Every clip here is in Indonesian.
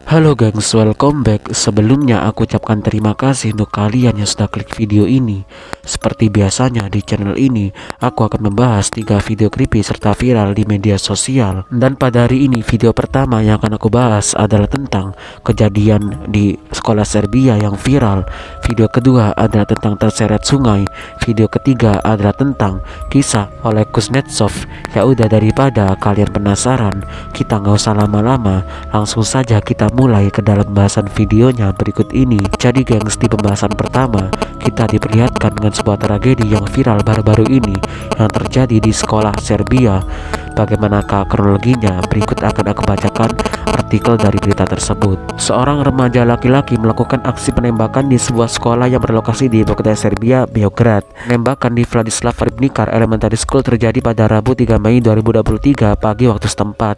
Halo gengs, welcome back. Sebelumnya aku ucapkan terima kasih untuk kalian yang sudah klik video ini. Seperti biasanya di channel ini, aku akan membahas 3 video creepy serta viral di media sosial. Dan pada hari ini video pertama yang akan aku bahas adalah tentang kejadian di sekolah Serbia yang viral. Video kedua adalah tentang terseret sungai. Video ketiga adalah tentang kisah oleh Kuznetsov. Ya udah, daripada kalian penasaran, kita nggak usah lama-lama, langsung saja kita mulai ke dalam pembahasan videonya berikut ini. Jadi gengs, di pembahasan pertama kita diperlihatkan dengan sebuah tragedi yang viral baru-baru ini yang terjadi di sekolah Serbia. Bagaimanakah kronologinya? Berikut akan aku bacakan artikel dari berita tersebut. Seorang remaja laki-laki melakukan aksi penembakan di sebuah sekolah yang berlokasi di ibu kota Serbia, Beograd. Penembakan di Vladislav Ribnikar Elementary School terjadi pada Rabu 3 Mei 2023 pagi waktu setempat.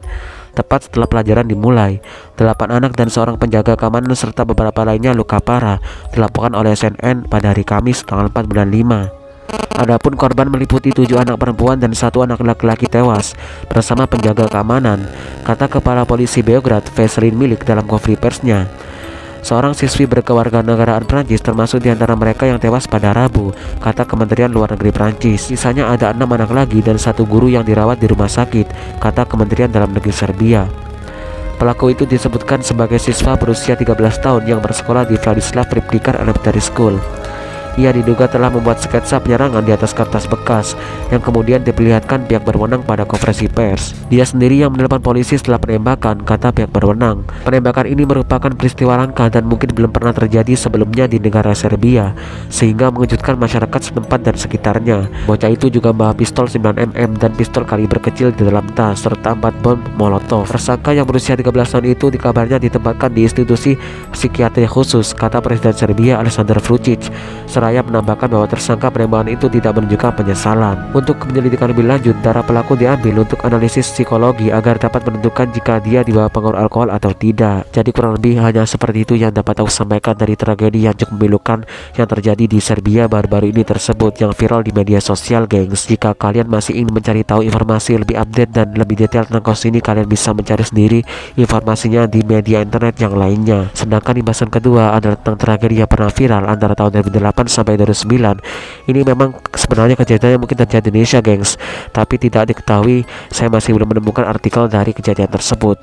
Tepat setelah pelajaran dimulai, 8 anak dan seorang penjaga keamanan serta beberapa lainnya luka parah dilaporkan oleh CNN pada hari Kamis tanggal 4 bulan 5. Adapun korban meliputi 7 anak perempuan dan 1 anak laki-laki tewas bersama penjaga keamanan, kata Kepala Polisi Beograd, Veselin Milik dalam konferensi persnya. Seorang siswi berkewarganegaraan Prancis termasuk di antara mereka yang tewas pada Rabu, kata Kementerian Luar Negeri Prancis. Sisanya ada 6 anak lagi dan 1 guru yang dirawat di rumah sakit, kata Kementerian Dalam Negeri Serbia. Pelaku itu disebutkan sebagai siswa berusia 13 tahun yang bersekolah di Vladislav Ribnikar Elementary School. Ia diduga telah membuat sketsa penyerangan di atas kertas bekas yang kemudian diperlihatkan pihak berwenang pada konferensi pers. Dia sendiri yang menelepon polisi setelah penembakan, kata pihak berwenang. Penembakan ini merupakan peristiwa langka dan mungkin belum pernah terjadi sebelumnya di negara Serbia, sehingga mengejutkan masyarakat setempat dan sekitarnya. Bocah itu juga membawa pistol 9mm dan pistol kaliber kecil di dalam tas serta 4 bom molotov. Tersangka yang berusia 13 tahun itu dikabarnya ditempatkan di institusi psikiatri khusus, kata Presiden Serbia Aleksandar Vučić. Seraya menambahkan bahwa tersangka penembakan itu tidak menunjukkan penyesalan. Untuk penyelidikan lebih lanjut, darah pelaku diambil untuk analisis psikologi agar dapat menentukan jika dia di bawah pengaruh alkohol atau tidak. Jadi kurang lebih hanya seperti itu yang dapat aku sampaikan dari tragedi yang cukup memilukan yang terjadi di Serbia baru-baru ini tersebut yang viral di media sosial gengs. Jika kalian masih ingin mencari tahu informasi lebih update dan lebih detail tentang kasus ini, kalian bisa mencari sendiri informasinya di media internet yang lainnya. Sedangkan pembahasan kedua adalah tentang tragedi yang pernah viral antara tahun 2008 sampai 2009. Ini memang sebenarnya kejadian yang mungkin terjadi di Indonesia gengs, tapi tidak diketahui. Saya masih belum menemukan artikel dari kejadian tersebut.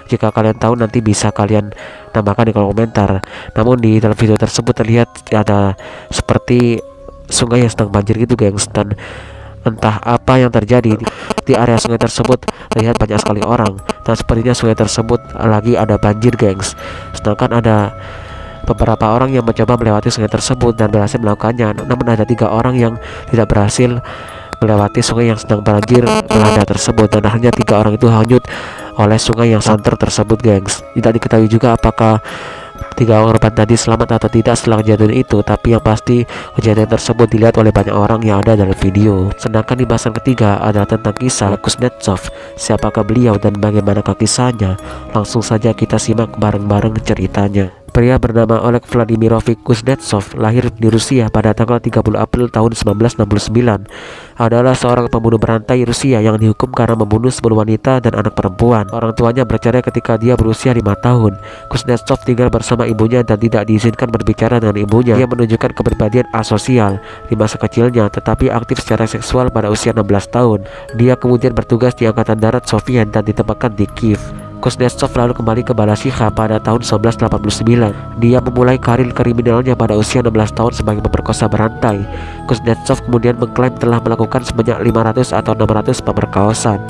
Jika kalian tahu, nanti bisa kalian tambahkan di kolom komentar. Namun di dalam video tersebut terlihat ada seperti sungai yang sedang banjir gitu gengs, dan entah apa yang terjadi di area sungai tersebut. Terlihat banyak sekali orang dan sepertinya sungai tersebut lagi ada banjir gengs. Sedangkan ada beberapa orang yang mencoba melewati sungai tersebut dan berhasil melakukannya, namun ada 3 orang yang tidak berhasil melewati sungai yang sedang banjir melanda tersebut, dan akhirnya 3 orang itu hanyut oleh sungai yang santer tersebut gengs. Tidak diketahui juga apakah 3 korban tadi selamat atau tidak setelah kejadian itu, tapi yang pasti kejadian tersebut dilihat oleh banyak orang yang ada dalam video. Sedangkan di bahasan ketiga adalah tentang kisah Kuznetsov. Siapakah beliau dan bagaimanakah kisahnya? Langsung saja kita simak bareng-bareng ceritanya. Pria bernama Oleg Vladimirovich Kuznetsov lahir di Rusia pada tanggal 30 April tahun 1969. Adalah seorang pembunuh berantai Rusia yang dihukum karena membunuh 10 wanita dan anak perempuan. Orang tuanya bercerai ketika dia berusia 5 tahun. Kuznetsov tinggal bersama ibunya dan tidak diizinkan berbicara dengan ibunya. Dia menunjukkan kepribadian asosial di masa kecilnya, tetapi aktif secara seksual pada usia 16 tahun. Dia kemudian bertugas di Angkatan Darat Soviet dan ditempatkan di Kiev. Kuznetsov lalu kembali ke Balashikha pada tahun 1989. Dia memulai karir kriminalnya pada usia 16 tahun sebagai pemerkosa berantai. Kuznetsov kemudian mengklaim telah melakukan sebanyak 500 atau 600 pemerkosaan.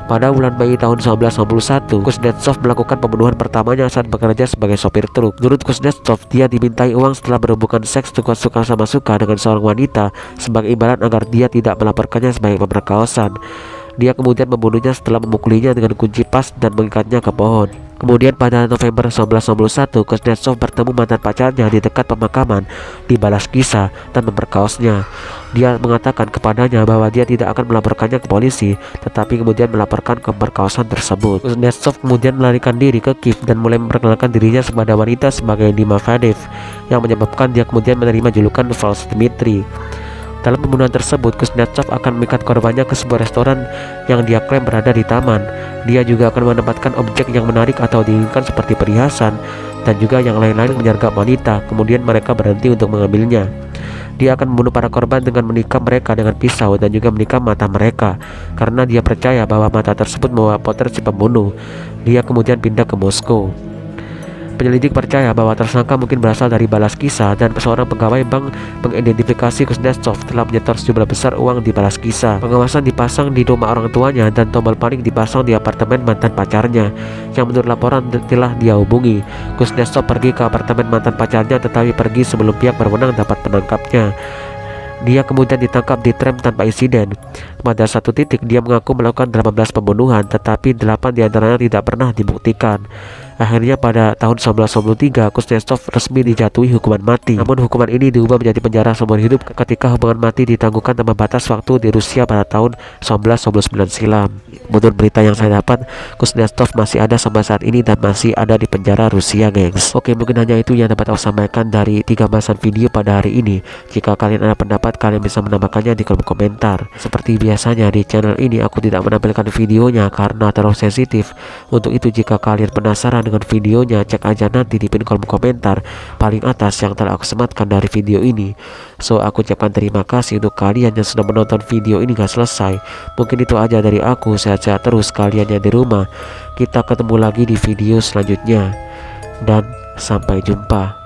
Pada bulan Mei tahun 1991, Kuznetsov melakukan pembunuhan pertamanya saat bekerja sebagai sopir truk. Menurut Kuznetsov, dia dimintai uang setelah berhubungan seks suka sama suka dengan seorang wanita sebagai imbalan agar dia tidak melaporkannya sebagai pemerkosaan. Dia kemudian membunuhnya setelah memukulinya dengan kunci pas dan mengikatnya ke pohon. Kemudian pada November 1991, Kuznetsov bertemu mantan pacarnya di dekat pemakaman di Balashikha dan memperkaosnya. Dia mengatakan kepadanya bahwa dia tidak akan melaporkannya ke polisi, tetapi kemudian melaporkan keperkosaan tersebut. Kuznetsov kemudian melarikan diri ke Kiev dan mulai memperkenalkan dirinya kepada wanita sebagai Dima Fadev, yang menyebabkan dia kemudian menerima julukan False Dmitry. Dalam pembunuhan tersebut, Kuznetsov akan memikat korbannya ke sebuah restoran yang dia klaim berada di taman. Dia juga akan menempatkan objek yang menarik atau diinginkan seperti perhiasan dan juga yang lain-lain menyergap wanita. Kemudian mereka berhenti untuk mengambilnya. Dia akan membunuh para korban dengan menikam mereka dengan pisau dan juga menikam mata mereka, karena dia percaya bahwa mata tersebut membawa potret si pembunuh. Dia kemudian pindah ke Moskow. Penyelidik percaya bahwa tersangka mungkin berasal dari Balaskisa dan seorang pegawai bank mengidentifikasi Kuznetsov telah menyetor sejumlah besar uang di Balaskisa. Pengawasan dipasang di rumah orang tuanya dan tombol panik dipasang di apartemen mantan pacarnya yang menurut laporan telah dia hubungi. Kuznetsov pergi ke apartemen mantan pacarnya, tetapi pergi sebelum pihak berwenang dapat menangkapnya. Dia kemudian ditangkap di tram tanpa insiden. Pada satu titik dia mengaku melakukan 18 pembunuhan, tetapi 8 diantaranya tidak pernah dibuktikan. Akhirnya pada tahun 1993 Kuznetsov resmi dijatuhi hukuman mati. Namun hukuman ini diubah menjadi penjara seumur hidup ketika hukuman mati ditangguhkan tanpa batas waktu di Rusia pada tahun 1999 silam. Menurut berita yang saya dapat, Kuznetsov masih ada sampai saat ini dan masih ada di penjara Rusia, gengs. Oke, mungkin hanya itu yang dapat aku sampaikan dari 3 bahasan video pada hari ini. Jika kalian ada pendapat, kalian bisa menambahkannya di kolom komentar. Seperti biasanya di channel ini aku tidak menampilkan videonya karena terlalu sensitif. Untuk itu jika kalian penasaran dengan videonya, cek aja nanti di pin kolom komentar paling atas yang telah aku sematkan dari video ini. So aku ucapkan terima kasih untuk kalian yang sudah menonton video ini gak selesai. Mungkin itu aja dari aku. Sehat-sehat terus kalian yang di rumah. Kita ketemu lagi di video selanjutnya dan sampai jumpa.